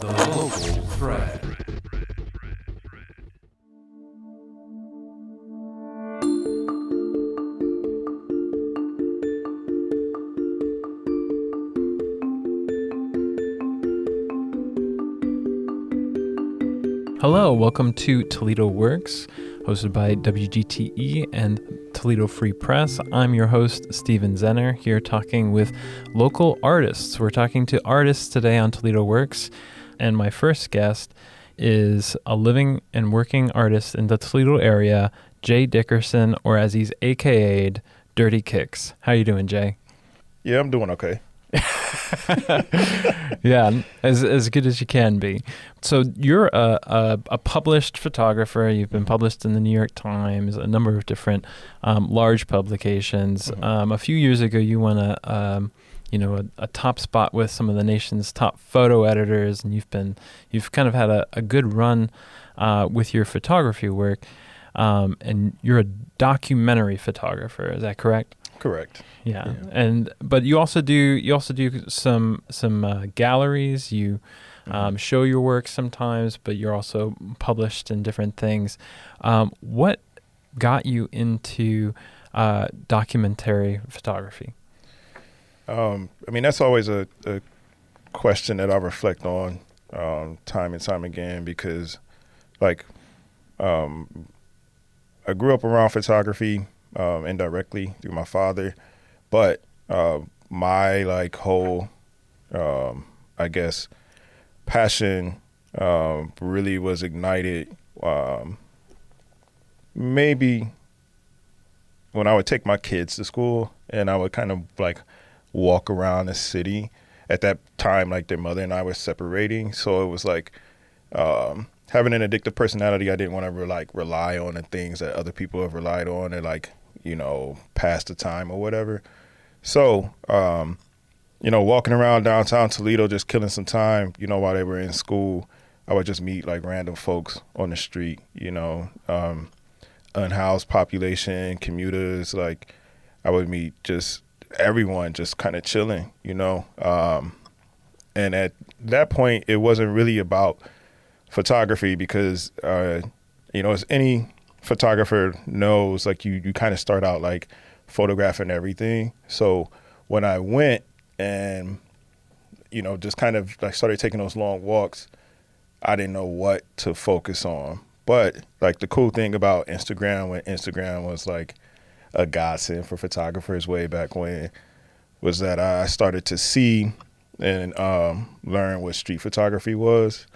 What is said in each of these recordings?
The local thread. Hello, welcome to Toledo Works, hosted by WGTE and Toledo Free Press. I'm your host, Steven Zenner, here talking with local artists. We're talking to artists today on Toledo Works, and my first guest is a living and working artist in the Toledo area, Jay Dickerson, or as he's AKA'd, Dirty Kics. How you doing, Jay? Yeah, I'm doing okay. Yeah, as good as you can be. So you're a published photographer. You've been published in the New York Times, a number of different large publications. Mm-hmm. A few years ago, you won a top spot with some of the nation's top photo editors, and you've kind of had a good run with your photography work. And you're a documentary photographer. Is that correct? Correct. Yeah. But you also do some galleries. You show your work sometimes, but you're also published in different things. What got you into documentary photography? That's always a question that I reflect on time and time again because, I grew up around photography indirectly through my father, but my whole passion really was ignited maybe when I would take my kids to school and I would kind of walk around the city. At that time, their mother and I were separating, so it was having an addictive personality. I didn't want to rely on the things that other people have relied on and pass the time or whatever. So, walking around downtown Toledo, just killing some time, while they were in school, I would just meet random folks on the street, unhoused population, commuters. I would meet just everyone just kind of chilling, and at that point, it wasn't really about photography because, as any photographer knows, you kind of start out photographing everything. So when I went and, just kind of started taking those long walks, I didn't know what to focus on. But the cool thing about Instagram, when Instagram was a godsend for photographers way back when, was that I started to see and learn what street photography was.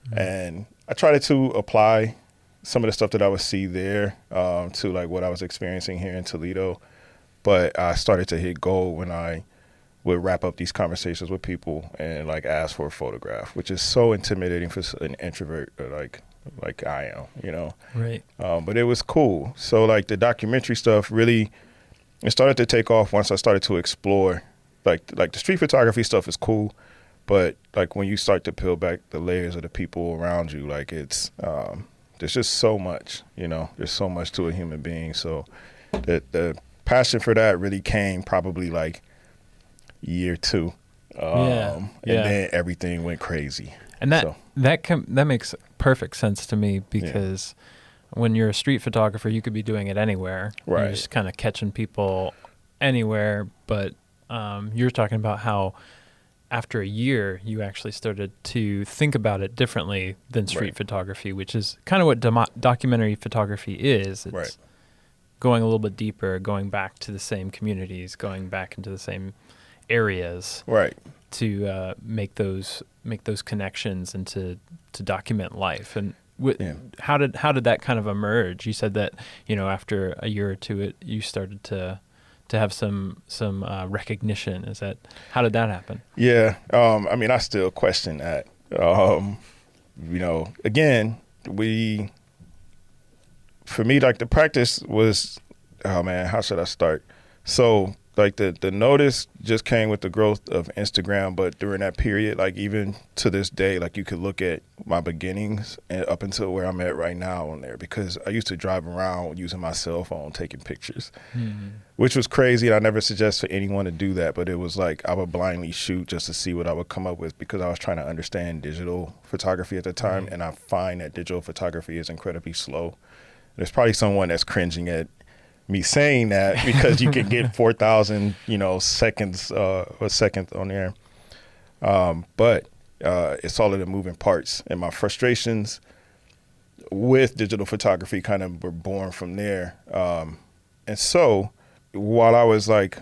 Mm-hmm. And I tried to apply some of the stuff that I would see there to what I was experiencing here in Toledo. But I started to hit gold when I would wrap up these conversations with people and ask for a photograph, which is so intimidating for an introvert like I am, Right. But it was cool. So the documentary stuff really, it started to take off once I started to explore. The street photography stuff is cool, but when you start to peel back the layers of the people around you, it's there's just so much, there's so much to a human being. So the passion for that really came probably year 2. And then everything went crazy. And that makes perfect sense to me because when you're a street photographer, you could be doing it anywhere. Right. You're just kind of catching people anywhere. But you're talking about how after a year, you actually started to think about it differently than street photography, which is kind of what documentary photography is. It's going a little bit deeper, going back to the same communities, going back into the same areas, to make those connections and to document life. And how did that kind of emerge? You said that after a year or two, you started to have some recognition. How did that happen? Yeah, I still question that. Again, for me, the practice was, how should I start? So like the notice just came with the growth of Instagram, but during that period, like even to this day, like you could look at my beginnings and up until where I'm at right now on there, because I used to drive around using my cell phone taking pictures, which was crazy. And I never suggest for anyone to do that, but it was like I would blindly shoot just to see what I would come up with, because I was trying to understand digital photography at the time, and I find that digital photography is incredibly slow. There's probably someone that's cringing at me saying that, because you can get 4,000, seconds a second on there. But it's all of the moving parts, and my frustrations with digital photography kind of were born from there. And so while I was like,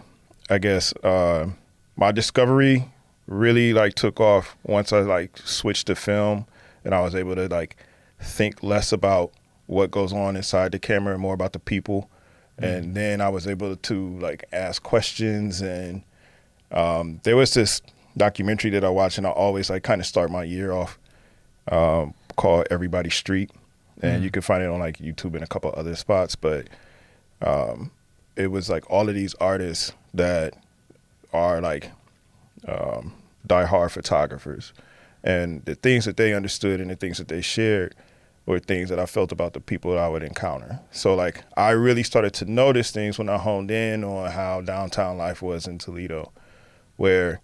I guess, my discovery really like took off once I like switched to film, and I was able to like think less about what goes on inside the camera and more about the people. And then I was able to like ask questions, and there was this documentary that I watched, and I always like kind of start my year off, called Everybody's Street, and you can find it on like YouTube and a couple other spots. But it was like all of these artists that are like diehard photographers, and the things that they understood and the things that they shared were things that I felt about the people that I would encounter. So like I really started to notice things when I honed in on how downtown life was in Toledo, where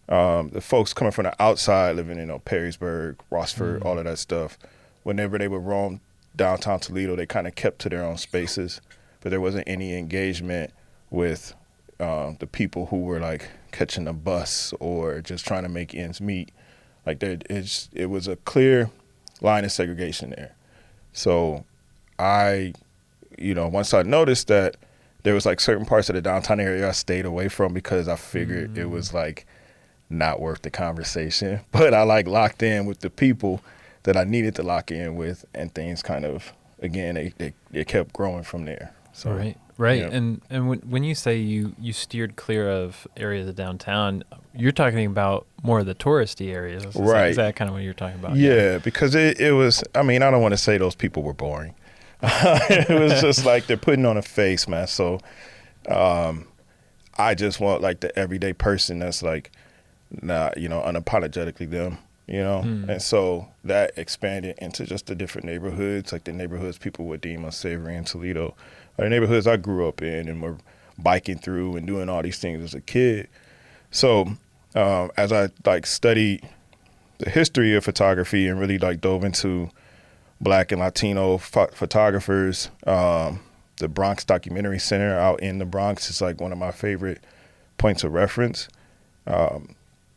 the folks coming from the outside, living in Perrysburg, Rossford, all of that stuff, whenever they would roam downtown Toledo, they kind of kept to their own spaces, but there wasn't any engagement with the people who were like catching a bus or just trying to make ends meet. Like it was a clear line of segregation there. So I, once I noticed that there was like certain parts of the downtown area I stayed away from, because I figured it was like not worth the conversation, but I like locked in with the people that I needed to lock in with, and things kind of, again, it kept growing from there. So Right. And when you say you steered clear of areas of downtown, you're talking about more of the touristy areas. Is that kind of what you're talking about? Yeah, because it was, I don't want to say those people were boring. It was just like they're putting on a face, man. So I just want like the everyday person that's like, unapologetically them, And so that expanded into just the different neighborhoods, like the neighborhoods people would deem unsavory in Toledo, or the neighborhoods I grew up in and were biking through and doing all these things as a kid. So as I like studied the history of photography and really like dove into Black and Latino photographers, the Bronx Documentary Center out in the Bronx is like one of my favorite points of reference.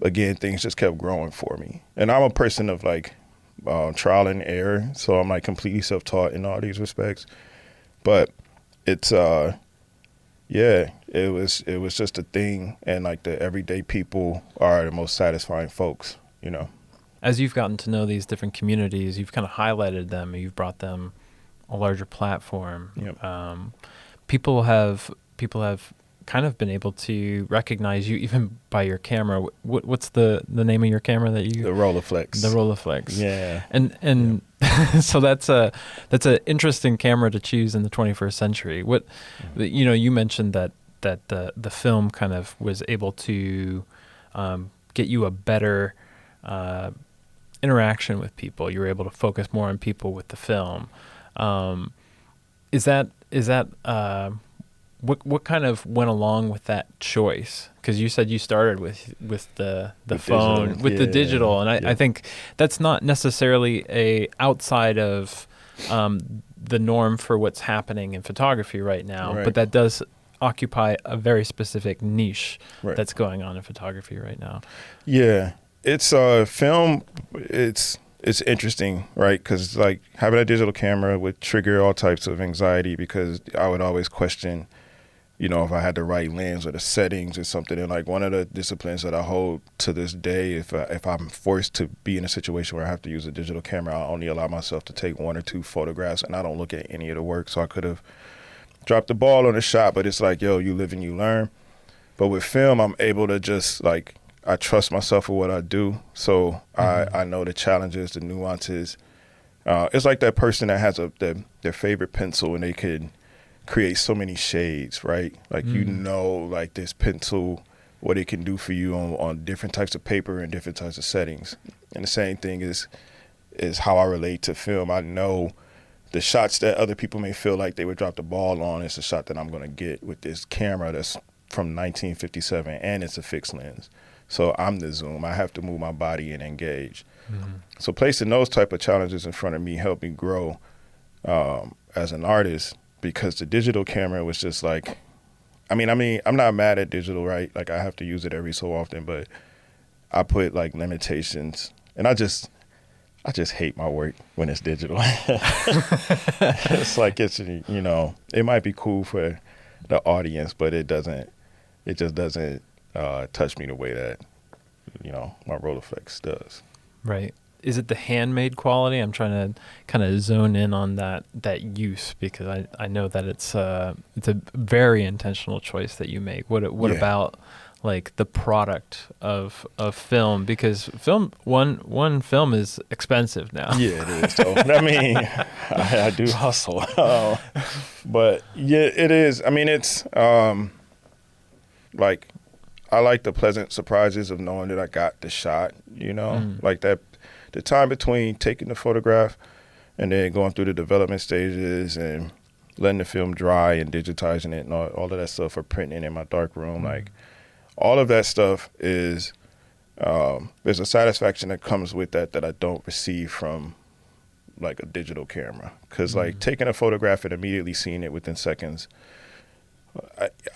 Again, things just kept growing for me. And I'm a person of like trial and error, so I'm like completely self-taught in all these respects. But it's it was just a thing, and like the everyday people are the most satisfying folks, As you've gotten to know these different communities, you've kind of highlighted them, you've brought them a larger platform. Yep. People have kind of been able to recognize you even by your camera. What's the name of your camera that you? The Rolleiflex. The Rolleiflex. Yeah. And so that's an interesting camera to choose in the 21st century. What, you mentioned that the film kind of was able to get you a better interaction with people. You were able to focus more on people with the film. Is that what kind of went along with that choice? Because you said you started with the phone, digital. With the digital, and I think that's not necessarily a outside of the norm for what's happening in photography right now, but that does occupy a very specific niche that's going on in photography right now. Yeah, it's film. It's interesting, right? Because like having a digital camera would trigger all types of anxiety, because I would always question, if I had the right lens or the settings or something. And like one of the disciplines that I hold to this day, if I'm forced to be in a situation where I have to use a digital camera, I only allow myself to take 1 or 2 photographs, and I don't look at any of the work. So I could have dropped the ball on a shot, but it's like, you live and you learn. But with film, I'm able to just like, I trust myself for what I do. So I know the challenges, the nuances. It's like that person that has their favorite pencil, and they could create so many shades, right? Like, you know, like this pencil, what it can do for you on different types of paper and different types of settings. And the same thing is how I relate to film. I know the shots that other people may feel like they would drop the ball on is the shot that I'm going to get with this camera that's from 1957, and it's a fixed lens. So I'm the zoom. I have to move my body and engage. So placing those type of challenges in front of me helped me grow as an artist, because the digital camera was just like, I mean, I'm not mad at digital, right? Like, I have to use it every so often, but I put like limitations, and I just hate my work when it's digital. It's like, you know, it might be cool for the audience, but it just doesn't touch me the way that, you know, my Rolleiflex does. Right. Is it the handmade quality? I'm trying to kind of zone in on that use, because I know that it's a very intentional choice that you make. What about like the product of film? Because one film is expensive now. Yeah, it is. So, I mean, I do hustle, but yeah, it is. I mean, it's like, I like the pleasant surprises of knowing that I got the shot. You know, like that. The time between taking the photograph and then going through the development stages and letting the film dry and digitizing it and all of that stuff, or printing it in my dark room, like all of that stuff is, there's a satisfaction that comes with that I don't receive from like a digital camera. Because like taking a photograph and immediately seeing it within seconds,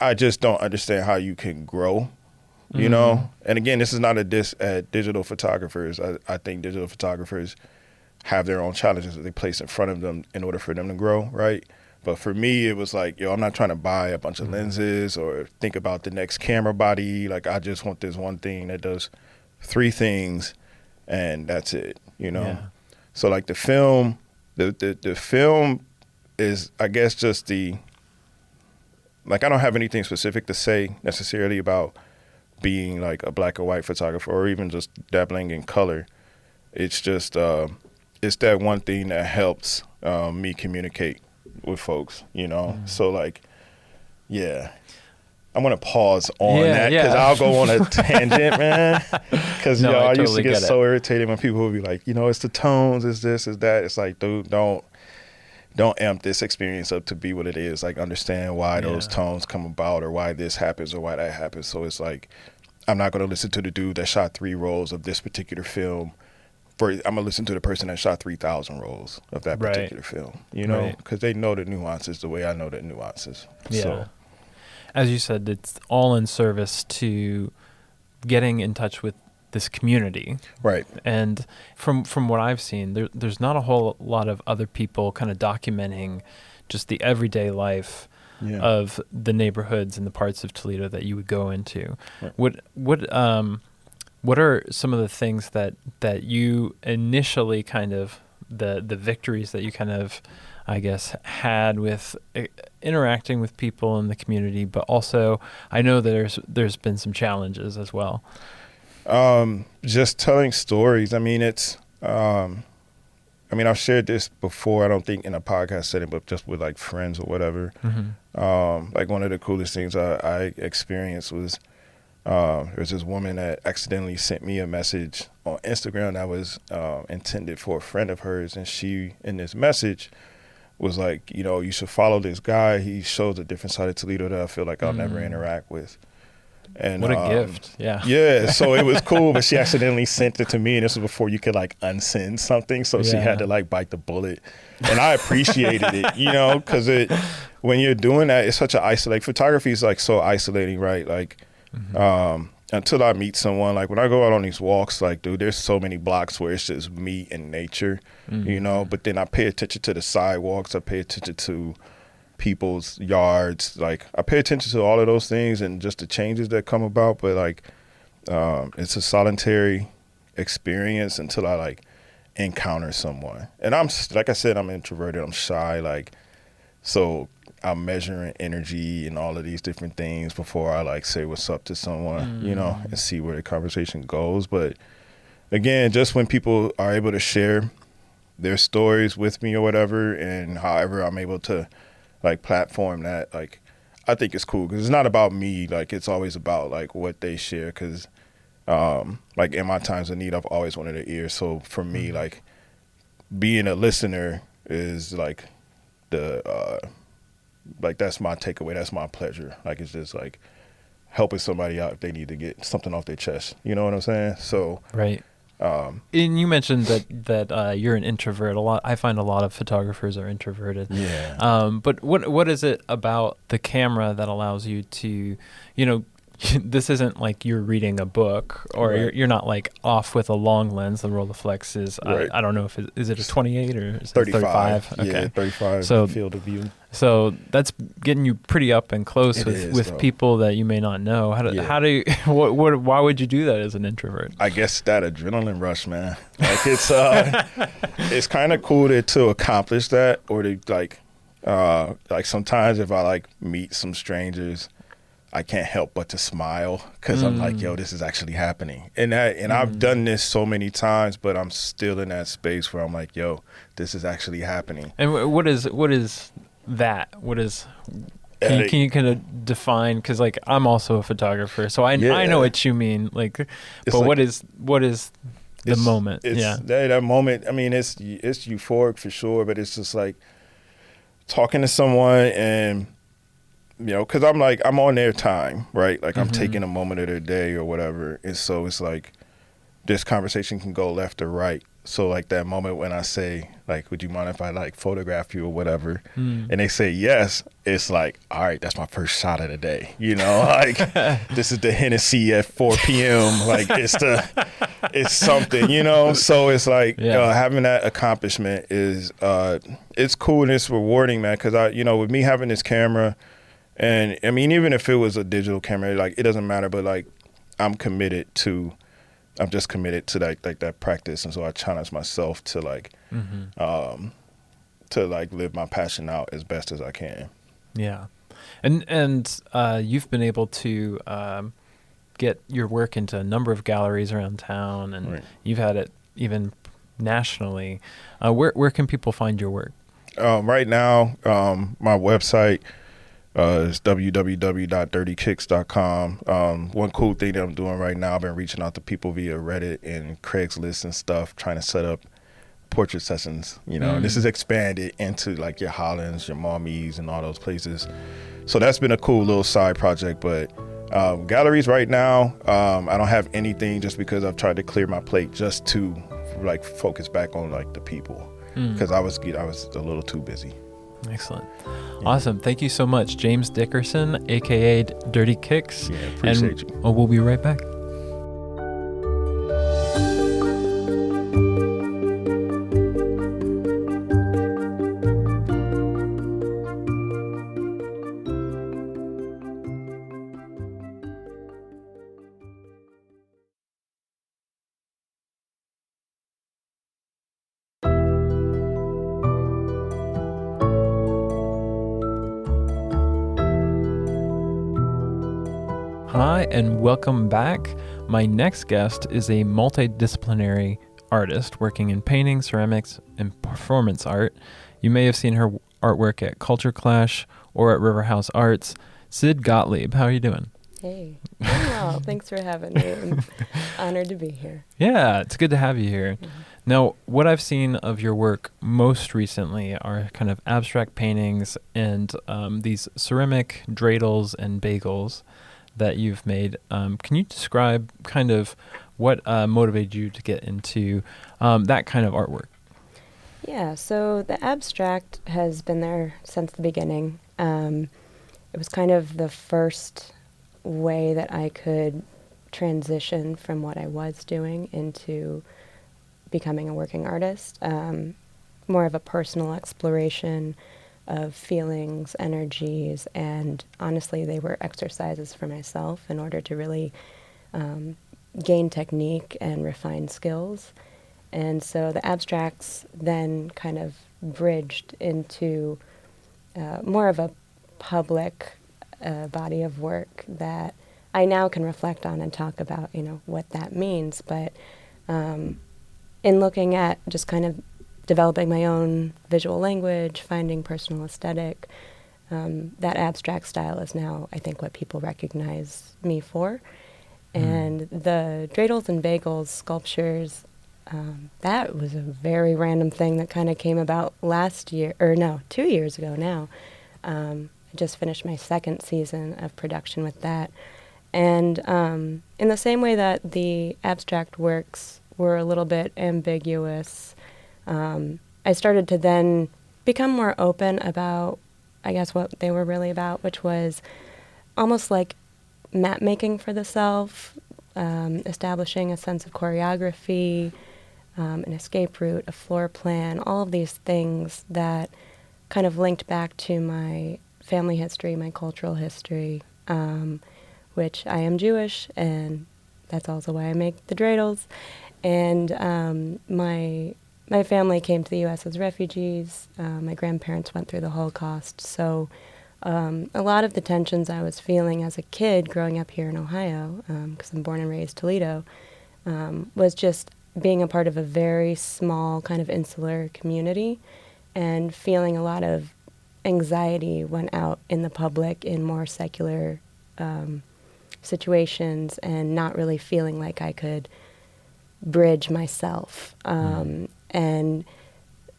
I just don't understand how you can grow. You know, and again, this is not a diss at digital photographers. I think digital photographers have their own challenges that they place in front of them in order for them to grow, right? But for me, it was like, I'm not trying to buy a bunch of lenses or think about the next camera body. Like, I just want this one thing that does 3 things, and that's it, you know? Yeah. So like the film is, I guess, just like, I don't have anything specific to say necessarily about being like a black or white photographer, or even just dabbling in color. It's just it's that one thing that helps me communicate with folks, you know. So like, yeah, I'm gonna pause on that, because I'll go on a tangent, man. Because I used to get so irritated when people would be like, it's the tones, it's this, it's that. It's like, dude, don't amp this experience up to be what it is. Like, understand why those tones come about, or why this happens, or why that happens. So it's like, I'm not going to listen to the dude that shot 3 rolls of this particular film. I'm going to listen to the person that shot 3,000 rolls of that particular film, you know, because they know the nuances the way I know the nuances. Yeah. So, as you said, it's all in service to getting in touch with this community. Right. And from what I've seen, there's not a whole lot of other people kind of documenting just the everyday life of the neighborhoods and the parts of Toledo that you would go into. Right. What are some of the things that you initially kind of, the victories that you kind of, I guess, had with interacting with people in the community, but also I know there's been some challenges as well. Just telling stories. I mean, I've shared this before, I don't think in a podcast setting, but just with like friends or whatever. Like, one of the coolest things I experienced was, there was this woman that accidentally sent me a message on Instagram that was intended for a friend of hers. And she, in this message, was like, you should follow this guy. He shows a different side of Toledo that I feel like I'll never interact with. And what a gift. Yeah, so it was cool, but she accidentally sent it to me, and this was before you could like unsend something, so she had to like bite the bullet. And I appreciated it, because when you're doing that, it's such an isolating. Photography is like so isolating, right? Like, until I meet someone, like when I go out on these walks, like, dude, there's so many blocks where it's just me and nature, but then I pay attention to the sidewalks, I pay attention to people's yards, like I pay attention to all of those things and just the changes that come about. But like, it's a solitary experience until I like encounter someone. And I'm, like I said, I'm introverted, I'm shy, like, so I'm measuring energy and all of these different things before I like say what's up to someone, and see where the conversation goes. But again, just when people are able to share their stories with me or whatever, and however I'm able to like platform that like I think it's cool because it's not about me. Like it's always about like what they share because like in my times of need, I've always wanted an ear. So for me, like being a listener is like the like that's my takeaway. That's my pleasure. Like it's just like helping somebody out if they need to get something off their chest. You know what I'm saying? So right. And you mentioned that you're an introvert. I find a lot of photographers are introverted. Yeah. But what is it about the camera that allows you to, this isn't like you're reading a book or Right. you're not like off with a long lens. The Rolleiflex is, Right. I don't know if is it a 28 or is it 35. 35? Okay. Yeah, 35 So- field of view. So that's getting you pretty up and close It is, with though. people that you may not know. Yeah. How do you, why would you do that as an introvert? I guess that adrenaline rush, man. Like it's kind of cool to accomplish that, or to like sometimes if I like meet some strangers, I can't help but to smile because I'm like, yo, this is actually happening. And I've done this so many times, but I'm still in that space where I'm like, yo, this is actually happening. And what is that? What is? Can you kind of define? Because like I'm also a photographer, so I know what you mean. Like, but like, what is the moment? It's that moment. I mean, it's euphoric for sure, but it's just like talking to someone and because I'm on their time, right? Like I'm taking a moment of their day or whatever, and so it's like this conversation can go left or right. So like that moment when I say like, would you mind if I like photograph you or whatever? And they say yes, it's like, all right, that's my first shot of the day. Like this is the Hennessy at 4 p.m. Like it's something, So it's like having that accomplishment is it's cool and it's rewarding, man. Because with me having this camera, and I mean even if it was a digital camera, like it doesn't matter. But like I'm just committed to that practice, and so I challenge myself to like live my passion out as best as I can. Yeah, and you've been able to get your work into a number of galleries around town, and Right. you've had it even nationally. Where can people find your work? Right now, my website is www.dirtykics.com. One cool thing that I'm doing right now, I've been reaching out to people via Reddit and Craigslist and stuff, trying to set up portrait sessions. And this is expanded into like your Hollands, your Mommies, and all those places. So that's been a cool little side project. But galleries right now, I don't have anything just because I've tried to clear my plate just to like focus back on like the people because I was a little too busy. Excellent. Awesome. Thank you so much, James Dickerson, a.k.a. Dirty Kics. Yeah, appreciate you. We'll be right back. Hi, and welcome back. My next guest is a multidisciplinary artist working in painting, ceramics, and performance art. You may have seen her artwork at Culture Clash or at River House Arts. Cyd Gottlieb, how are you doing? Hey, doing well. Thanks for having me. I'm honored to be here. Yeah, it's good to have you here. Now, what I've seen of your work most recently are kind of abstract paintings and these ceramic dreidels and bagels that you've made. Can you describe kind of what motivated you to get into that kind of artwork? Yeah, so the abstract has been there since the beginning. It was kind of the first way that I could transition from what I was doing into becoming a working artist. More of a personal exploration of feelings, energies, and honestly, they were exercises for myself in order to really gain technique and refine skills. And so the abstracts then kind of bridged into more of a public body of work that I now can reflect on and talk about, what that means. But in looking at just kind of developing my own visual language, finding personal aesthetic, that abstract style is now, I think, what people recognize me for. And the dreidels and bagels sculptures, that was a very random thing that kind of came about 2 years ago now. I just finished my second season of production with that. And in the same way that the abstract works were a little bit ambiguous, I started to then become more open about, I guess, what they were really about, which was almost like map making for the self, establishing a sense of choreography, an escape route, a floor plan, all of these things that kind of linked back to my family history, my cultural history, which I am Jewish, and that's also why I make the dreidels. And my family came to the U.S. as refugees. My grandparents went through the Holocaust. So a lot of the tensions I was feeling as a kid growing up here in Ohio, because I'm born and raised Toledo, was just being a part of a very small kind of insular community and feeling a lot of anxiety when out in the public in more secular situations and not really feeling like I could bridge myself. And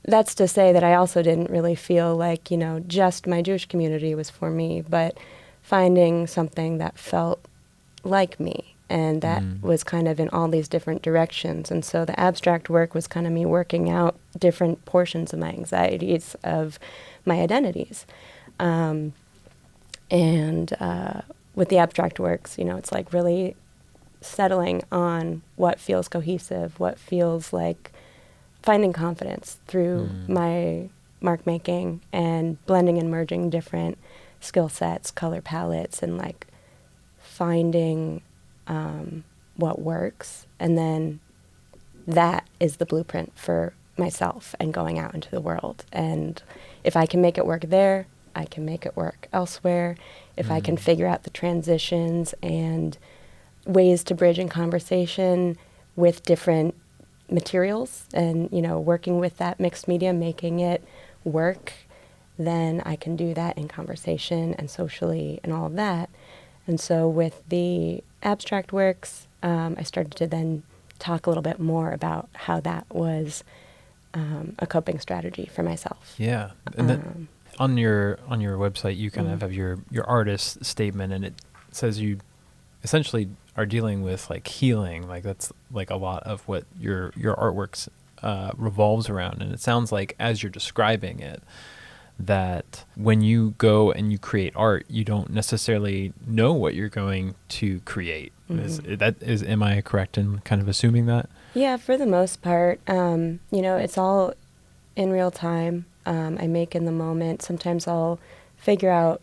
that's to say that I also didn't really feel like, just my Jewish community was for me, but finding something that felt like me and that was kind of in all these different directions. And so the abstract work was kind of me working out different portions of my anxieties, of my identities. And with the abstract works, it's like really settling on what feels cohesive, what feels like finding confidence through my mark making and blending and merging different skill sets, color palettes, and like finding what works. And then that is the blueprint for myself and going out into the world. And if I can make it work there, I can make it work elsewhere. If I can figure out the transitions and ways to bridge in conversation with different materials and, working with that mixed media, making it work, then I can do that in conversation and socially and all of that. And so with the abstract works, I started to then talk a little bit more about how that was a coping strategy for myself. Yeah. And then on your website, you kind of have your artist statement, and it says you essentially are dealing with like healing. Like that's like a lot of what your artworks revolves around. And it sounds like, as you're describing it, that when you go and you create art, you don't necessarily know what you're going to create. Am I correct in kind of assuming that? Yeah, for the most part, it's all in real time. I make in the moment. Sometimes I'll figure out,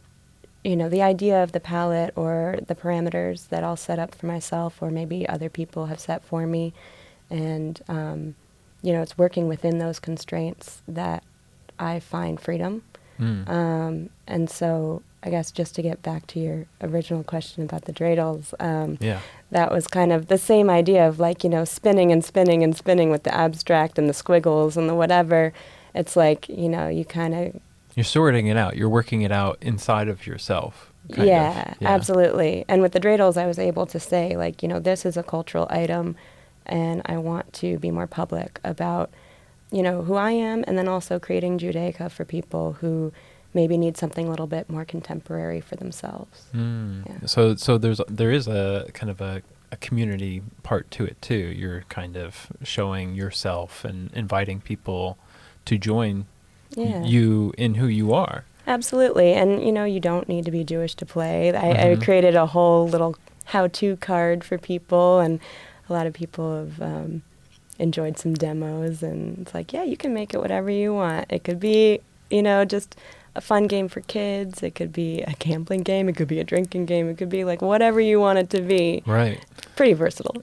the idea of the palette or the parameters that I'll set up for myself, or maybe other people have set for me. And, it's working within those constraints that I find freedom. And so I guess just to get back to your original question about the dreidels, that was kind of the same idea of like, spinning and spinning and spinning with the abstract and the squiggles and the whatever. It's like, you kind of... You're sorting it out. You're working it out inside of yourself. Yeah, absolutely. And with the dreidels, I was able to say, like, this is a cultural item, and I want to be more public about, who I am, and then also creating Judaica for people who maybe need something a little bit more contemporary for themselves. Yeah. So there is a kind of a community part to it too. You're kind of showing yourself and inviting people to join you in who you are. Absolutely. And, you don't need to be Jewish to play. I created a whole little how-to card for people, and a lot of people have enjoyed some demos, and it's like, you can make it whatever you want. It could be, just a fun game for kids. It could be a gambling game. It could be a drinking game. It could be like whatever you want it to be. Right. Pretty versatile.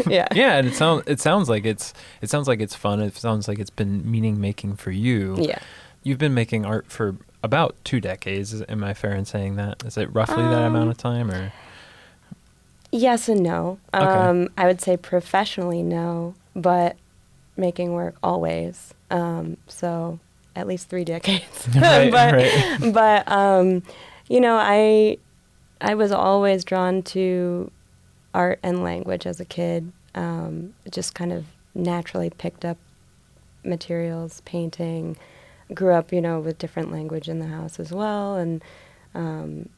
Yeah. Yeah, and it sounds like it's fun. It sounds like it's been meaning making for you. Yeah. You've been making art for about 2 decades. Am I fair in saying that? Is it roughly that amount of time, or? Yes and no. Okay. I would say professionally, no, but making work always. So at least 3 decades. Right, but, right. but you know, I was always drawn to art and language as a kid. Just kind of naturally picked up materials, painting. Grew up, you know, with different language in the house as well, and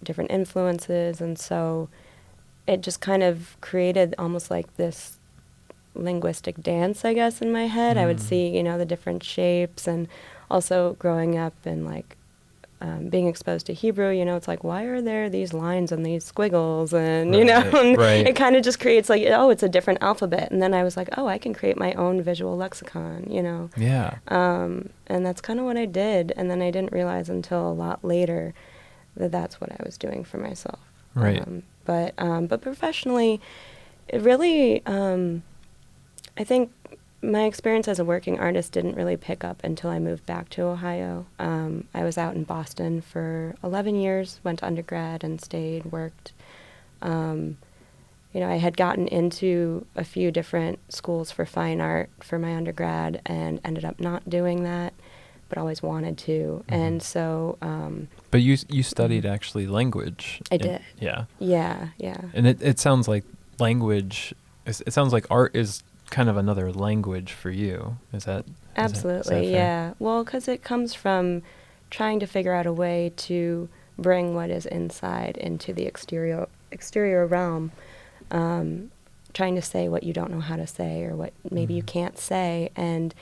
different influences, and so it just kind of created almost like this linguistic dance, I guess, in my head. I would see, you know, the different shapes, and also growing up and like being exposed to Hebrew, you know, it's like, why are there these lines and these squiggles? And, you know, right. it kind of just creates like, oh, it's a different alphabet. And then I was like, oh, I can create my own visual lexicon, you know. Yeah. And that's kind of what I did. And then I didn't realize until a lot later that that's what I was doing for myself. Right. But professionally, it really, I think my experience as a working artist didn't really pick up until I moved back to Ohio. I was out in Boston for 11 years, went to undergrad and stayed, worked. You know, I had gotten into a few different schools for fine art for my undergrad and ended up not doing that, but always wanted to. Mm-hmm. And so... but you studied actually language. I did. Yeah. Yeah, yeah. And it sounds like language, it sounds like art is kind of another language for you. Is that absolutely? Yeah. Well, because it comes from trying to figure out a way to bring what is inside into the exterior realm, trying to say what you don't know how to say or what maybe you can't say, and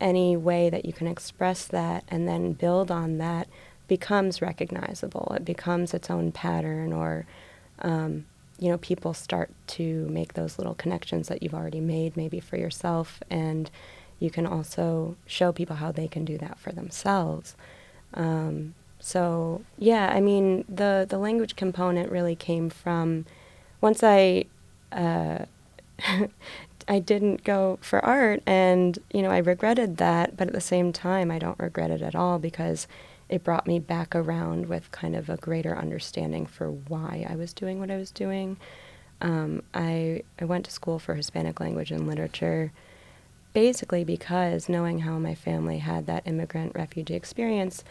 any way that you can express that and then build on that becomes recognizable. It becomes its own pattern, or you know, people start to make those little connections that you've already made maybe for yourself, and you can also show people how they can do that for themselves. So, yeah, I mean, the language component really came from once I didn't go for art, and, you know, I regretted that, but at the same time, I don't regret it at all because it brought me back around with kind of a greater understanding for why I was doing what I was doing. I went to school for Hispanic language and literature basically because knowing how my family had that immigrant refugee experience,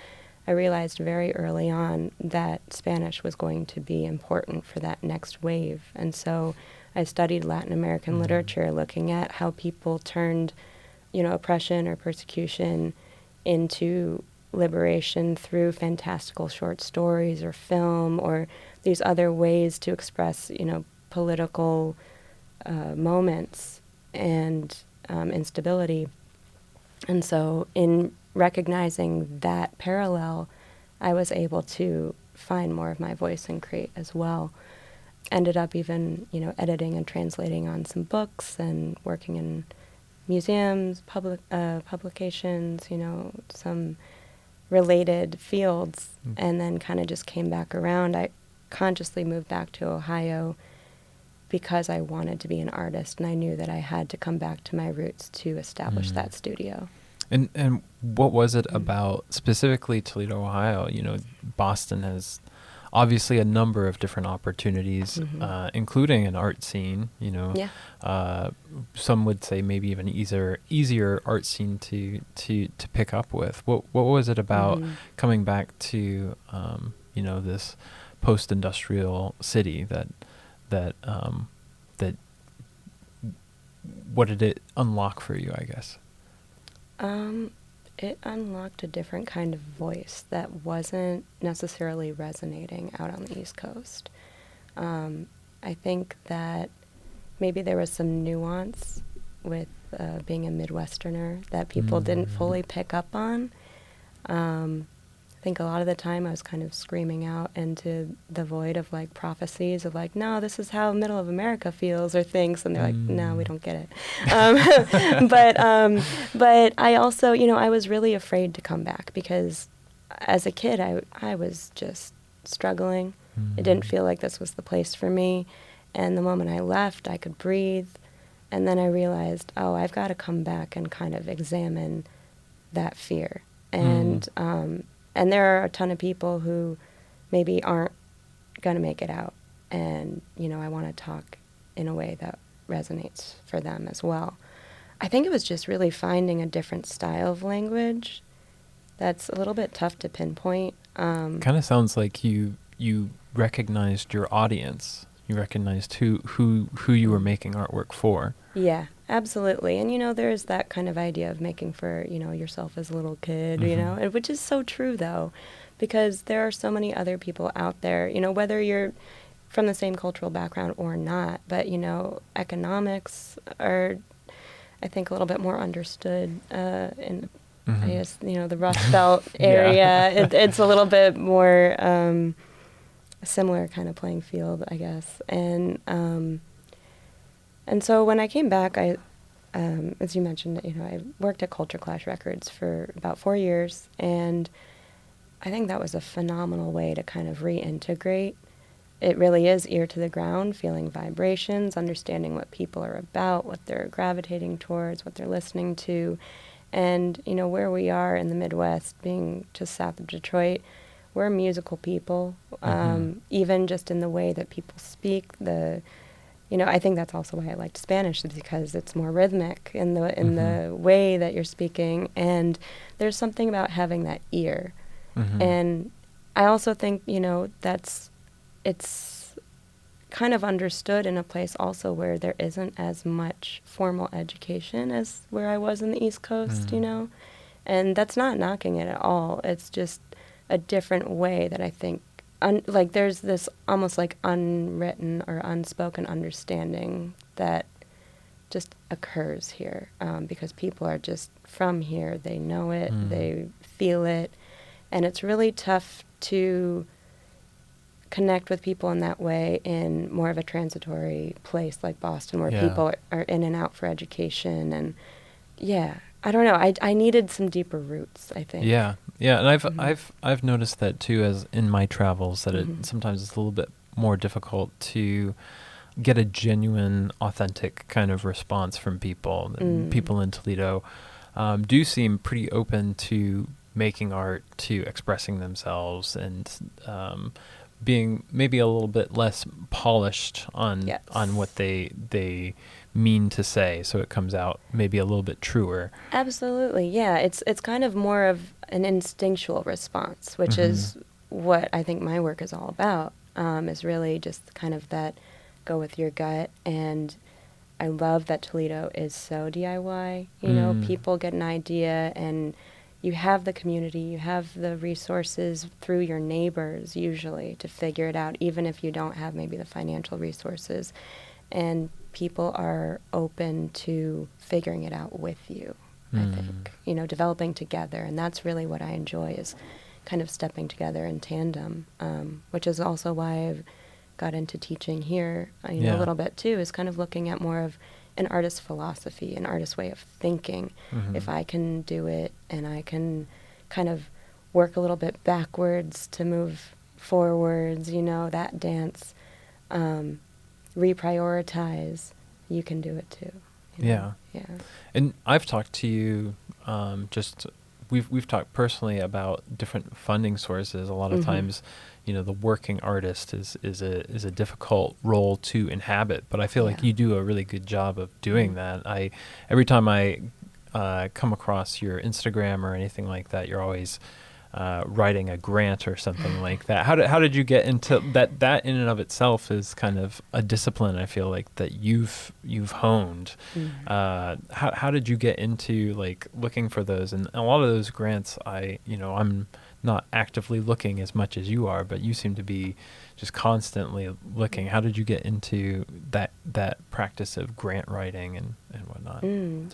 I realized very early on that Spanish was going to be important for that next wave. And so I studied Latin American literature, looking at how people turned, you know, oppression or persecution into liberation through fantastical short stories or film or these other ways to express, you know, political moments and instability. And so in recognizing that parallel, I was able to find more of my voice and create as well. Ended up even, you know, editing and translating on some books and working in museums, publications, you know, some related fields, and then kind of just came back around. I consciously moved back to Ohio because I wanted to be an artist, and I knew that I had to come back to my roots to establish that studio. And what was it about specifically Toledo, Ohio? You know, Boston has obviously a number of different opportunities, including an art scene, you know. Yeah. Some would say maybe even easier art scene to pick up with. What was it about coming back to you know, this post-industrial city that what did it unlock for you, I guess? It unlocked a different kind of voice that wasn't necessarily resonating out on the East Coast. I think that maybe there was some nuance with being a Midwesterner that people didn't fully pick up on. I think a lot of the time I was kind of screaming out into the void of like prophecies of like, no, this is how middle of America feels or thinks, and they're like, no, we don't get it. But I also, you know, I was really afraid to come back because as a kid I was just struggling. It didn't feel like this was the place for me, and the moment I left I could breathe, and then I realized, oh, I've got to come back and kind of examine that fear. And there are a ton of people who maybe aren't going to make it out. And, you know, I want to talk in a way that resonates for them as well. I think it was just really finding a different style of language that's a little bit tough to pinpoint. Kind of sounds like you recognized your audience. You recognized who you were making artwork for. Yeah, absolutely. And, there's that kind of idea of making for, yourself as a little kid, and which is so true, though, because there are so many other people out there, whether you're from the same cultural background or not. But, economics are, I think, a little bit more understood in, I guess, the Rust Belt area. It's a little bit more a similar kind of playing field, I guess. And so when I came back, I, as you mentioned, I worked at Culture Clash Records for about 4 years, and I think that was a phenomenal way to kind of reintegrate. It really is ear to the ground, feeling vibrations, understanding what people are about, what they're gravitating towards, what they're listening to. And, where we are in the Midwest, being just south of Detroit, we're musical people, even just in the way that people speak. I think that's also why I liked Spanish, because it's more rhythmic in the way that you're speaking. And there's something about having that ear. And I also think, it's kind of understood in a place also where there isn't as much formal education as where I was in the East Coast, and that's not knocking it at all. It's just a different way that I think, there's this almost like unwritten or unspoken understanding that just occurs here, because people are just from here. They know it, they feel it, and it's really tough to connect with people in that way in more of a transitory place like Boston, where people are in and out for education. And I don't know. I needed some deeper roots, I think. Yeah, and I've noticed that too, as in my travels, that it sometimes it's a little bit more difficult to get a genuine, authentic kind of response from people. People in Toledo do seem pretty open to making art, to expressing themselves, and being maybe a little bit less polished on what they mean to say, so it comes out maybe a little bit truer. Absolutely, yeah. It's kind of more of an instinctual response, which is what I think my work is all about, is really just kind of that go with your gut. And I love that Toledo is so DIY. People get an idea, and you have the community, you have the resources through your neighbors usually to figure it out, even if you don't have maybe the financial resources. And people are open to figuring it out with you, I think, developing together. And that's really what I enjoy, is kind of stepping together in tandem, which is also why I've got into teaching here, a little bit too, is kind of looking at more of an artist's philosophy, an artist's way of thinking. If I can do it, and I can kind of work a little bit backwards to move forwards, that dance, reprioritize, you can do it too. Yeah. And I've talked to you, we've talked personally about different funding sources. A lot of times, the working artist is a difficult role to inhabit, but I feel like you do a really good job of doing that. Every time I come across your Instagram or anything like that, you're always writing a grant or something like that. How did you get into that? That in and of itself is kind of a discipline, I feel like, that you've honed. How did you get into like looking for those? And a lot of those grants, I'm not actively looking as much as you are, but you seem to be just constantly looking. How did you get into that practice of grant writing and whatnot?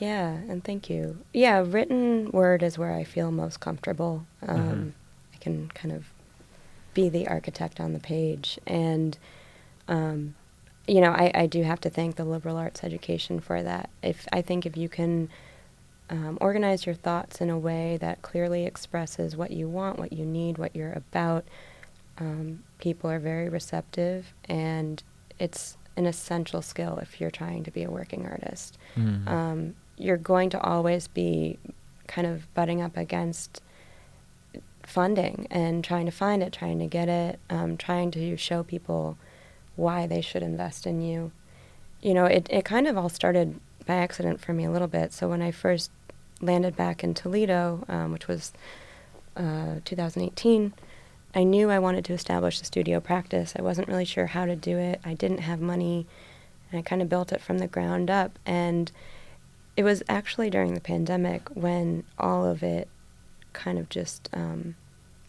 Yeah, and thank you. Yeah, written word is where I feel most comfortable. I can kind of be the architect on the page. And, I do have to thank the liberal arts education for that. I think if you can organize your thoughts in a way that clearly expresses what you want, what you need, what you're about, people are very receptive, and it's an essential skill if you're trying to be a working artist. You're going to always be kind of butting up against funding and trying to find it, trying to get it, trying to show people why they should invest in you. It kind of all started by accident for me a little bit. So when I first landed back in Toledo, which was 2018, I knew I wanted to establish a studio practice. I wasn't really sure how to do it. I didn't have money, and I kind of built it from the ground up. And it was actually during the pandemic when all of it kind of just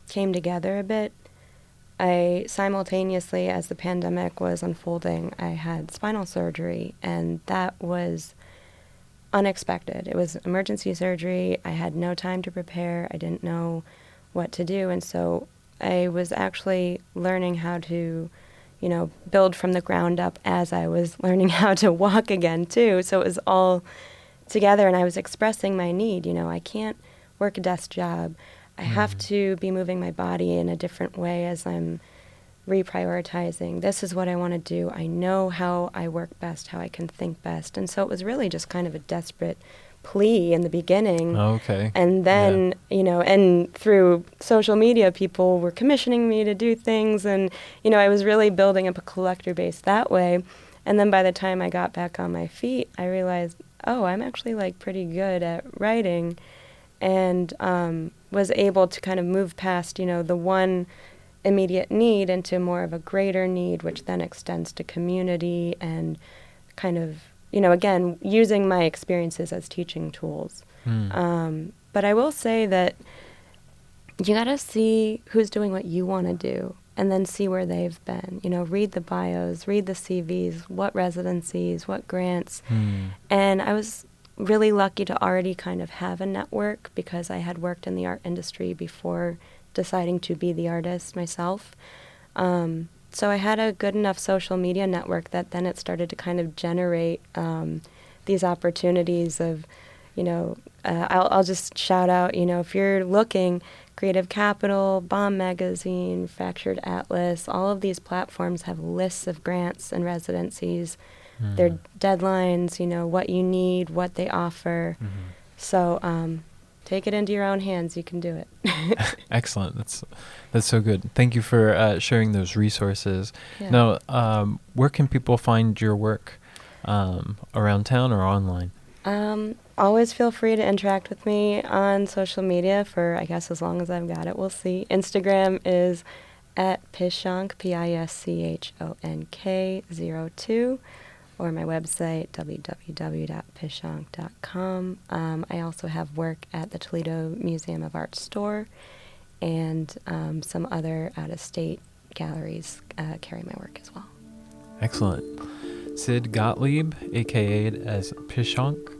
came together a bit. I simultaneously, as the pandemic was unfolding, I had spinal surgery, and that was unexpected. It was emergency surgery. I had no time to prepare. I didn't know what to do, and so I was actually learning how to, build from the ground up as I was learning how to walk again, too. So it was all together, and I was expressing my need. I can't work a desk job. I have to be moving my body in a different way as I'm reprioritizing. This is what I want to do. I know how I work best, how I can think best. And so it was really just kind of a desperate plea in the beginning. Okay. And then, and through social media, people were commissioning me to do things. And, I was really building up a collector base that way. And then by the time I got back on my feet, I realized, oh, I'm actually pretty good at writing. And was able to kind of move past, the one immediate need into more of a greater need, which then extends to community and kind of, again, using my experiences as teaching tools. But I will say that you got to see who's doing what you want to do and then see where they've been. Read the bios, read the CVs, what residencies, what grants. And I was really lucky to already kind of have a network because I had worked in the art industry before deciding to be the artist myself. So I had a good enough social media network that then it started to kind of generate these opportunities of, I'll just shout out, if you're looking, Creative Capital, Bomb Magazine, Fractured Atlas, all of these platforms have lists of grants and residencies, their deadlines, what you need, what they offer. So take it into your own hands. You can do it. Excellent. That's so good. Thank you for sharing those resources. Yeah. Now, where can people find your work around town or online? Always feel free to interact with me on social media for, I guess, as long as I've got it. We'll see. Instagram is at Pischonk, Pischonk02, or my website, www.pischonk.com. I also have work at the Toledo Museum of Art store, and some other out-of-state galleries carry my work as well. Excellent. Cyd Gottlieb, a.k.a. as Pischonk.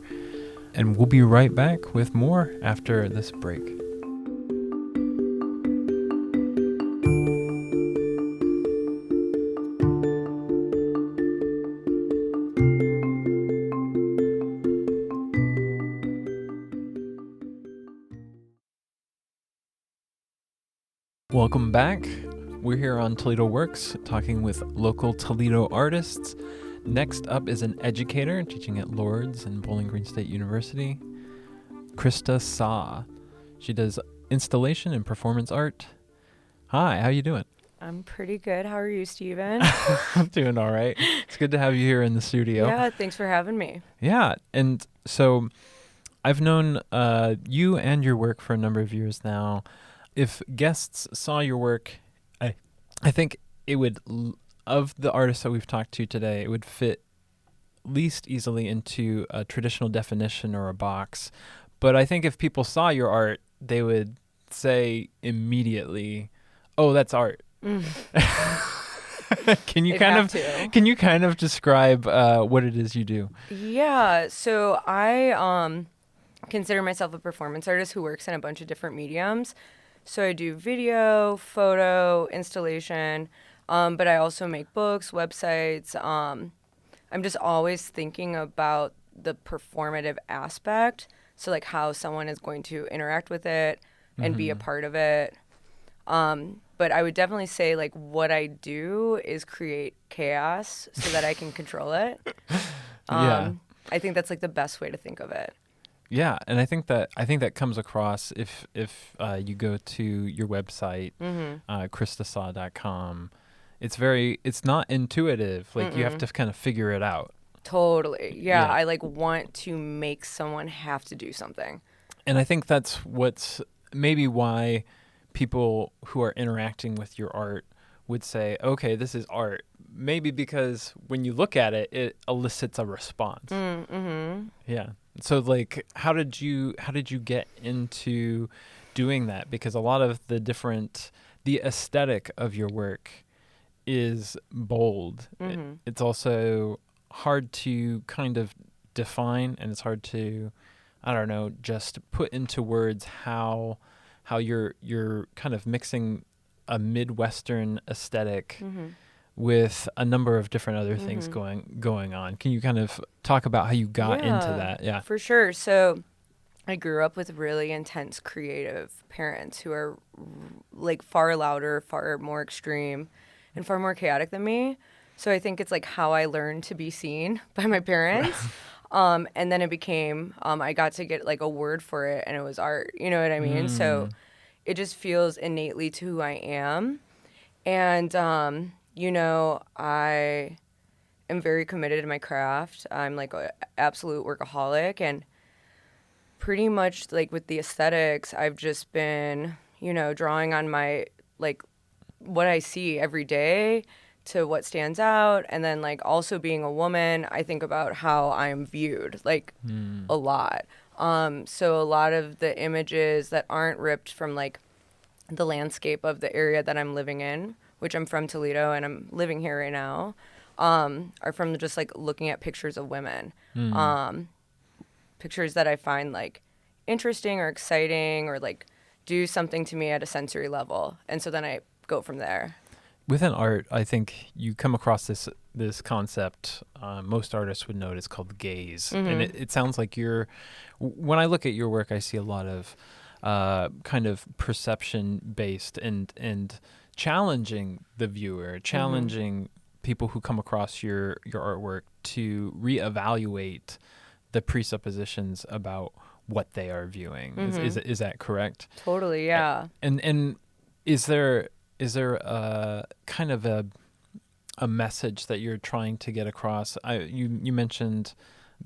And we'll be right back with more after this break. Welcome back. We're here on Toledo Works, talking with local Toledo artists. Next up is an educator teaching at Lourdes and Bowling Green State University, Krysta Sa. She does installation and performance art. Hi, how you doing? I'm pretty good. How are you, Steven? I'm doing all right. It's good to have you here in the studio. Yeah, thanks for having me. Yeah, and so I've known you and your work for a number of years now. If guests saw your work, I think it would... Of the artists that we've talked to today, it would fit least easily into a traditional definition or a box. But I think if people saw your art, they would say immediately, "Oh, that's art." Can you kind of describe what it is you do? Yeah, so I consider myself a performance artist who works in a bunch of different mediums. So I do video, photo, installation. But I also make books, websites. I'm just always thinking about the performative aspect. So like how someone is going to interact with it and be a part of it. But I would definitely say like what I do is create chaos so that I can control it. Yeah. I think that's like the best way to think of it. Yeah, and I think that comes across if you go to your website, KrystaSa.com. It's not intuitive. Like you have to kind of figure it out. Totally. Yeah. I like want to make someone have to do something. And I think that's what's maybe why people who are interacting with your art would say, okay, this is art. Maybe because when you look at it, it elicits a response. Mm-hmm. Yeah. So like, how did you get into doing that? Because a lot of the aesthetic of your work is bold. Mm-hmm. It's also hard to kind of define, and it's hard to, I don't know, just put into words how you're kind of mixing a Midwestern aesthetic Mm-hmm. with a number of different other things going on. Can you kind of talk about how you got into that? Yeah. For sure. So I grew up with really intense creative parents who are like far louder, far more extreme, and far more chaotic than me. So I think it's like how I learned to be seen by my parents. And then it became, I got to get like a word for it, and it was art. You know what I mean? So it just feels innately to who I am. And, you know, I am very committed to my craft. I'm like an absolute workaholic, and pretty much like with the aesthetics, I've just been, you know, drawing on my, like, what I see every day to what stands out. And then like also being a woman, I think about how I'm viewed like a lot. So a lot of the images that aren't ripped from like the landscape of the area that I'm living in, which I'm from Toledo and I'm living here right now, are from just like looking at pictures of women. Pictures that I find like interesting or exciting or like do something to me at a sensory level. And so then I go from there. Within art, I think you come across this concept. Most artists would know it. It's called gaze, and it sounds like when I look at your work, I see a lot of kind of perception based and challenging the viewer, challenging people who come across your artwork to reevaluate the presuppositions about what they are viewing. Is that correct? Totally, yeah. And is there a kind of a message that you're trying to get across? You mentioned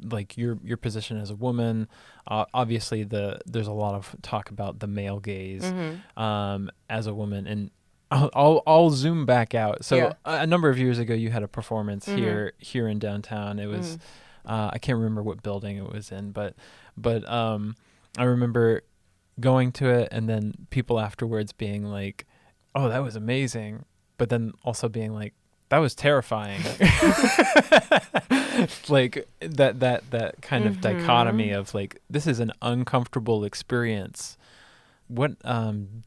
like your position as a woman. Obviously, there's a lot of talk about the male gaze as a woman, and I'll zoom back out. So a number of years ago, you had a performance here in downtown. It was I can't remember what building it was in, but I remember going to it, and then people afterwards being like, "Oh, that was amazing," but then also being like, "That was terrifying." Like that kind of dichotomy of like, this is an uncomfortable experience. What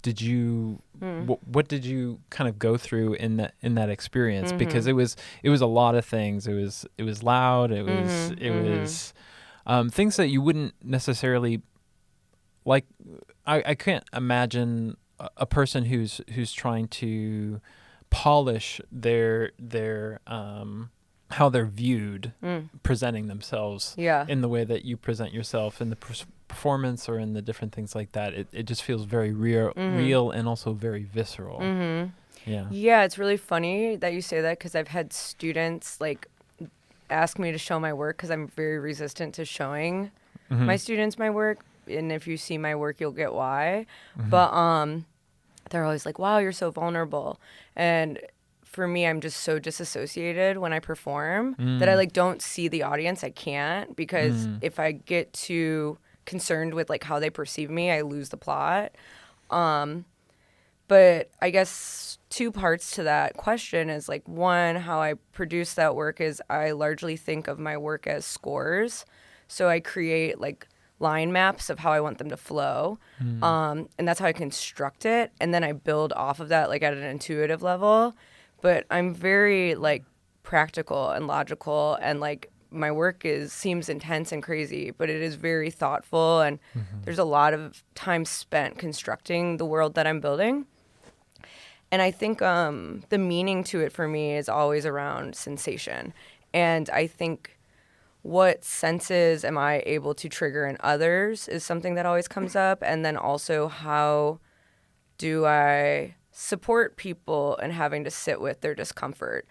did you what did you kind of go through in that experience? Because it was a lot of things. It was loud. It was things that you wouldn't necessarily like. I can't imagine a person who's trying to polish their how they're viewed, presenting themselves in the way that you present yourself in the performance or in the different things like that. It just feels very real and also very visceral. Yeah, it's really funny that you say that, because I've had students like ask me to show my work, because I'm very resistant to showing my students my work, and if you see my work you'll get why. But they're always like, "Wow, you're so vulnerable." And for me, I'm just so disassociated when I perform that I like don't see the audience. I can't, because if I get too concerned with like how they perceive me, I lose the plot. But I guess two parts to that question is like, one, how I produce that work is I largely think of my work as scores. So I create like line maps of how I want them to flow. And that's how I construct it. And then I build off of that like at an intuitive level. But I'm very like practical and logical, and like my work seems intense and crazy, but it is very thoughtful, and there's a lot of time spent constructing the world that I'm building. And I think the meaning to it for me is always around sensation. And I think what senses am I able to trigger in others is something that always comes up. And then also, how do I support people in having to sit with their discomfort?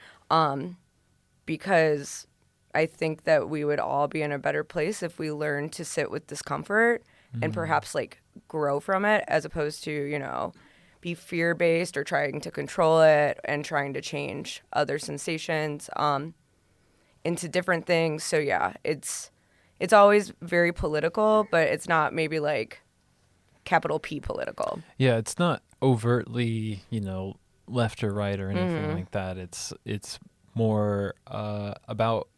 Because I think that we would all be in a better place if we learn to sit with discomfort and perhaps like grow from it, as opposed to, be fear-based or trying to control it and trying to change other sensations into different things. So yeah, it's always very political, but it's not maybe like capital P political. Yeah, it's not overtly, left or right or anything like that. It's more about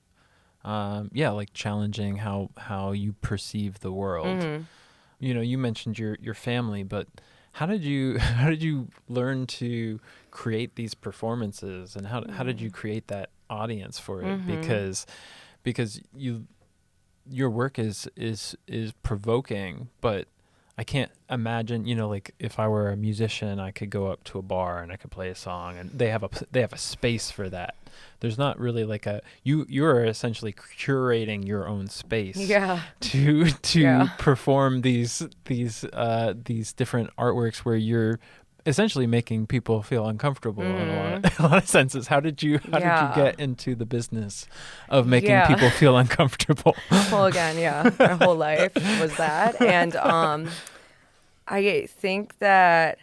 like challenging how you perceive the world. You mentioned your family, but how did you learn to create these performances, and how did you create that audience for it? Because your work is provoking, but I can't imagine, like if I were a musician, I could go up to a bar and I could play a song, and they have a space for that. There's not really like you're essentially curating your own space to perform these different artworks where you're essentially making people feel uncomfortable in a lot of senses. How did you get into the business of making people feel uncomfortable? Well, again, my whole life was that. And I think that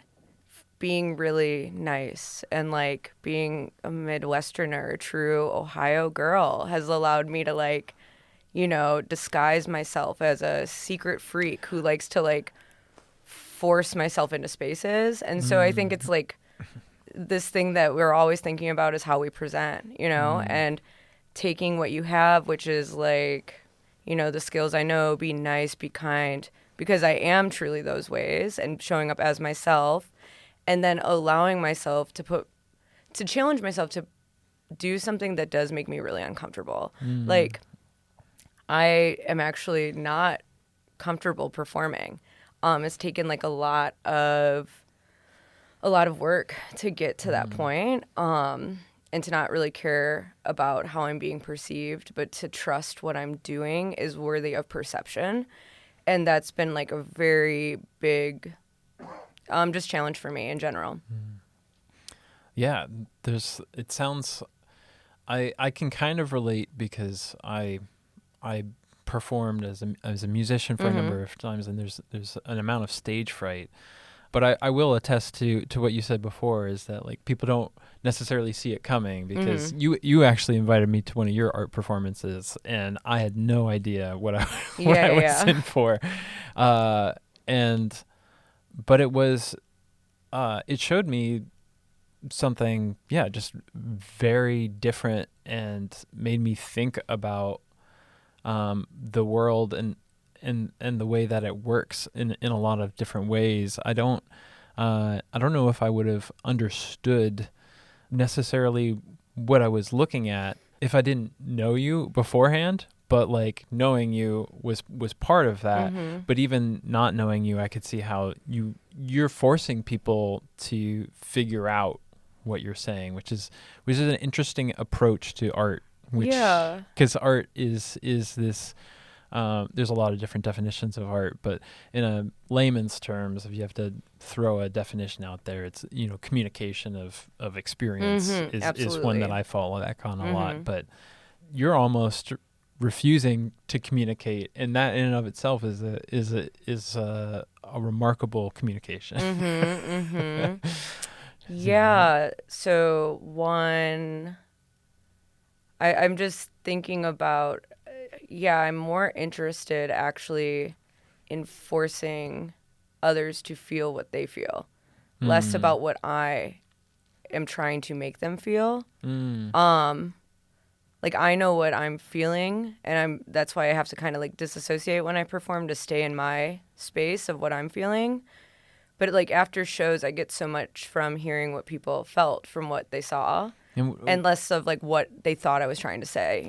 being really nice and like being a Midwesterner, a true Ohio girl, has allowed me to like, disguise myself as a secret freak who likes to like force myself into spaces. And so I think it's like this thing that we're always thinking about is how we present, and taking what you have, which is like, the skills I know, be nice, be kind, because I am truly those ways, and showing up as myself, and then allowing myself to challenge myself to do something that does make me really uncomfortable. Like, I am actually not comfortable performing. It's taken like a lot of work to get to that point, and to not really care about how I'm being perceived, but to trust what I'm doing is worthy of perception. And that's been like a very big just challenge for me in general. Yeah, it sounds, I can kind of relate, because I performed as a musician for a number of times, and there's an amount of stage fright. But I will attest to what you said before, is that like people don't necessarily see it coming, because you actually invited me to one of your art performances, and I had no idea what I was in for. But it was it showed me something just very different, and made me think about the world and the way that it works in a lot of different ways. I don't know if I would have understood necessarily what I was looking at if I didn't know you beforehand, but like knowing you was part of that. But even not knowing you, I could see how you're forcing people to figure out what you're saying, which is an interesting approach to art. Because art is this. There's a lot of different definitions of art, but in a layman's terms, if you have to throw a definition out there, it's communication of experience is one that I fall back on a lot. But you're almost refusing to communicate, and that in and of itself is a remarkable communication. Yeah. So I'm just thinking about. I'm more interested actually in forcing others to feel what they feel, less about what I am trying to make them feel. Like I know what I'm feeling, and that's why I have to kind of like disassociate when I perform to stay in my space of what I'm feeling. But like after shows, I get so much from hearing what people felt from what they saw, and less of like what they thought I was trying to say,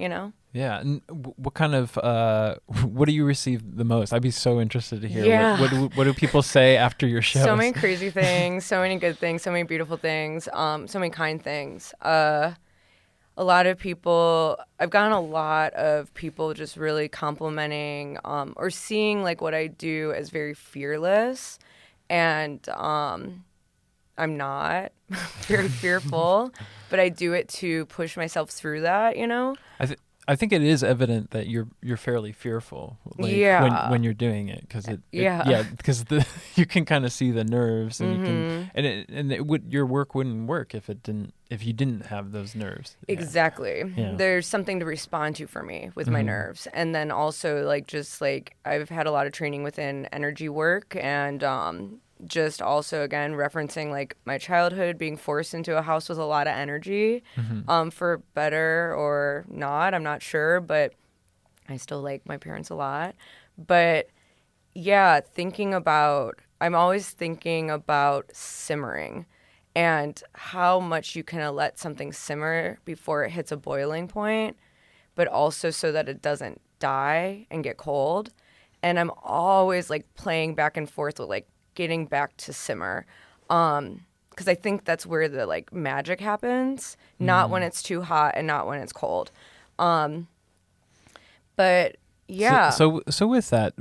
Yeah, and what kind of what do you receive the most? I'd be so interested to hear. Yeah. What do people say after your shows? So many crazy things, so many good things, so many beautiful things, so many kind things. A lot of people, I've gotten a lot of people just really complimenting or seeing like what I do as very fearless, and I'm not very fearful, but I do it to push myself through that, I I think it is evident that you're fairly fearful, like when you're doing it, because because you can kind of see the nerves, and you can your work wouldn't work if you didn't have those nerves. Exactly. Yeah. There's something to respond to for me with my nerves, and then also I've had a lot of training within energy work, and just also again referencing like my childhood, being forced into a house with a lot of energy, for better or not, I'm not sure, but I still like my parents a lot. But yeah, I'm always thinking about simmering and how much you can let something simmer before it hits a boiling point, but also so that it doesn't die and get cold. And I'm always like playing back and forth with like getting back to simmer, because I think that's where the like magic happens, not when it's too hot and not when it's cold. But yeah. So with that,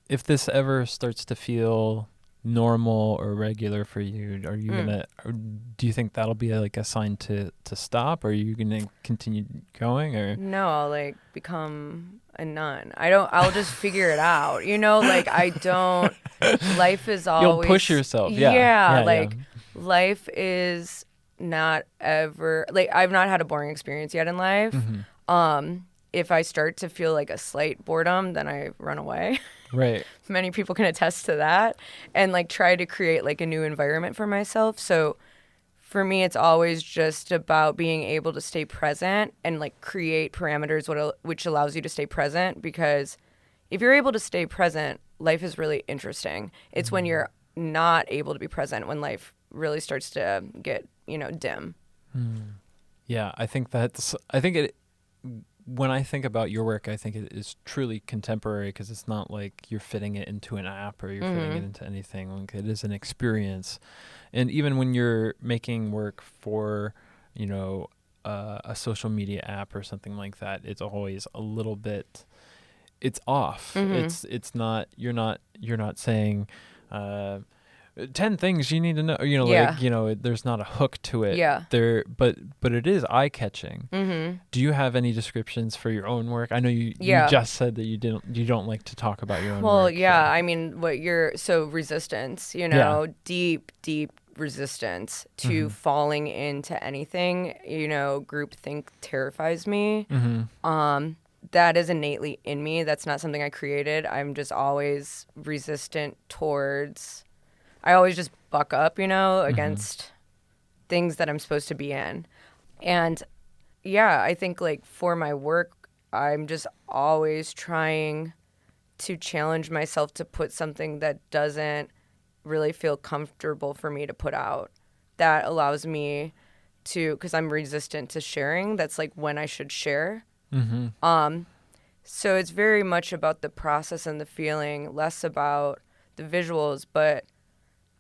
if this ever starts to feel normal or regular for you, are you gonna? Or do you think that'll be like a sign to stop? Or are you gonna continue going? Or no, I'll like become a nun. I'll just figure it out. Like I don't. Life is always. You'll push yourself. Yeah. Life is not ever like I've not had a boring experience yet in life. If I start to feel like a slight boredom, then I run away. Right. Many people can attest to that, and like try to create like a new environment for myself. So for me, it's always just about being able to stay present and like create parameters which allows you to stay present, because if you're able to stay present, life is really interesting. It's when you're not able to be present when life really starts to get, dim. Yeah, I think when I think about your work, I think it is truly contemporary, because it's not like you're fitting it into an app or you're fitting it into anything. Like, it is an experience. And even when you're making work for, a social media app or something like that, it's always a little bit, it's off. It's not, you're not saying, 10 things you need to know, there's not a hook to it. Yeah. But it is eye-catching. Do you have any descriptions for your own work? I know you just said that you don't like to talk about your own work. Well, yeah, so. I mean, resistance, deep resistance to falling into anything, groupthink terrifies me. That is innately in me. That's not something I created. I'm just always resistant towards... I always just buck up, against things that I'm supposed to be in. And yeah, I think like for my work, I'm just always trying to challenge myself to put something that doesn't really feel comfortable for me to put out. That allows me to, because I'm resistant to sharing. That's like when I should share. So it's very much about the process and the feeling, less about the visuals, but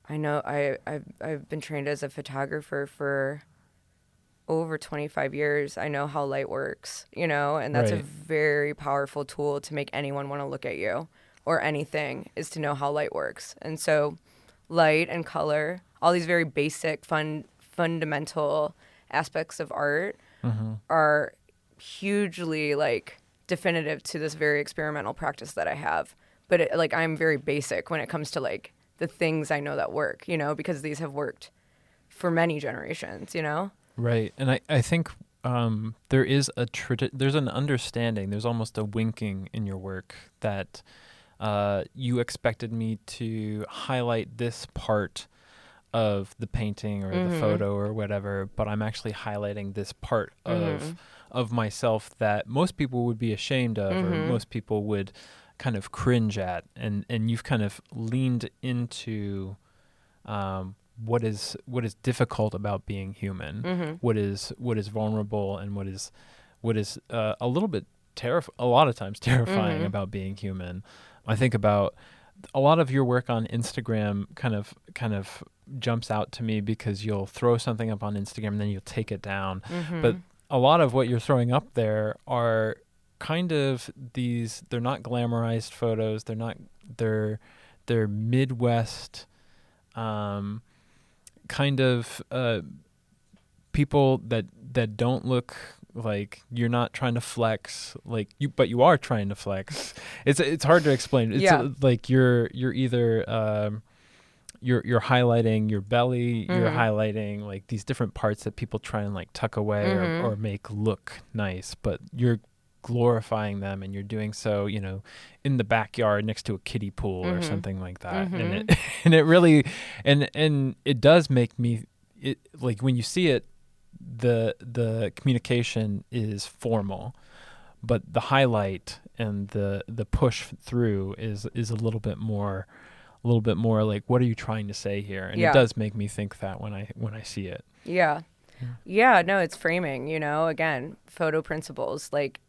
I know I've been trained as a photographer for over 25 years. I know how light works, and that's a very powerful tool to make anyone want to look at you or anything, is to know how light works. And so light and color, all these very basic, fundamental aspects of art are hugely like definitive to this very experimental practice that I have. But I'm very basic when it comes to like the things I know that work, because these have worked for many generations, Right. And I think there is there's an understanding, there's almost a winking in your work that you expected me to highlight this part of the painting or the photo or whatever, but I'm actually highlighting this part of myself that most people would be ashamed of, or most people would kind of cringe at, and you've kind of leaned into what is difficult about being human, what is vulnerable, and what is a little bit a lot of times terrifying about being human. I think about a lot of your work on Instagram kind of jumps out to me, because you'll throw something up on Instagram and then you'll take it down. But a lot of what you're throwing up there are kind of they're not glamorized photos. They're Midwest kind of people that don't look Like you're not trying to flex, but you are trying to flex. It's hard to explain. It's like you're either you're highlighting your belly, you're highlighting like these different parts that people try and like tuck away or make look nice, but you're glorifying them, and you're doing so, in the backyard next to a kiddie pool or something like that. And it really, and it does make me, like when you see it, the communication is formal, but the highlight and the push through is a little bit more like, what are you trying to say here? And it does make me think that when I see it. Yeah, no, it's framing, again, photo principles. Like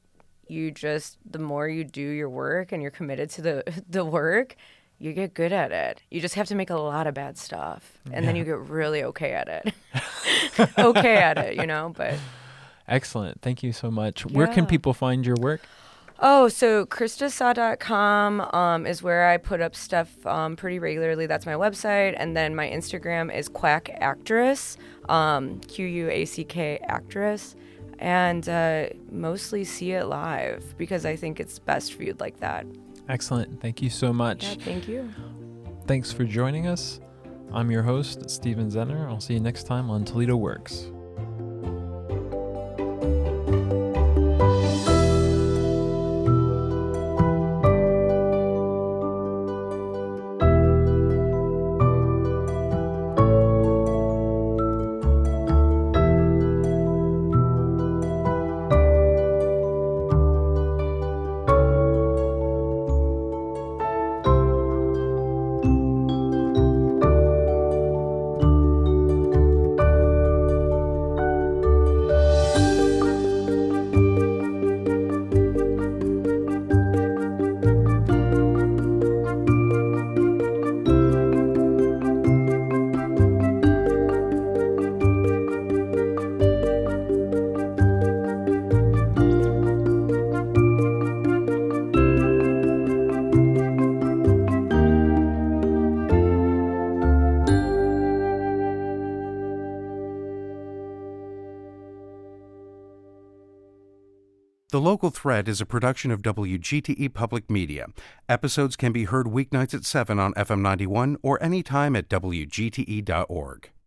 the more you do your work and you're committed to the work, you get good at it. You just have to make a lot of bad stuff, and then you get really okay at it. But excellent. Thank you so much. Where can people find your work? Oh, so KrystaSa.com is where I put up stuff pretty regularly. That's my website. And then my Instagram is Quack Actress, Quack Actress. And mostly see it live because I think it's best viewed like that. Excellent. Thank you so much. Yeah, thank you. Thanks for joining us. I'm your host, Steven Zenner. I'll see you next time on Toledo Works. The Local Thread is a production of WGTE Public Media. Episodes can be heard weeknights at 7 on FM 91 or anytime at WGTE.org.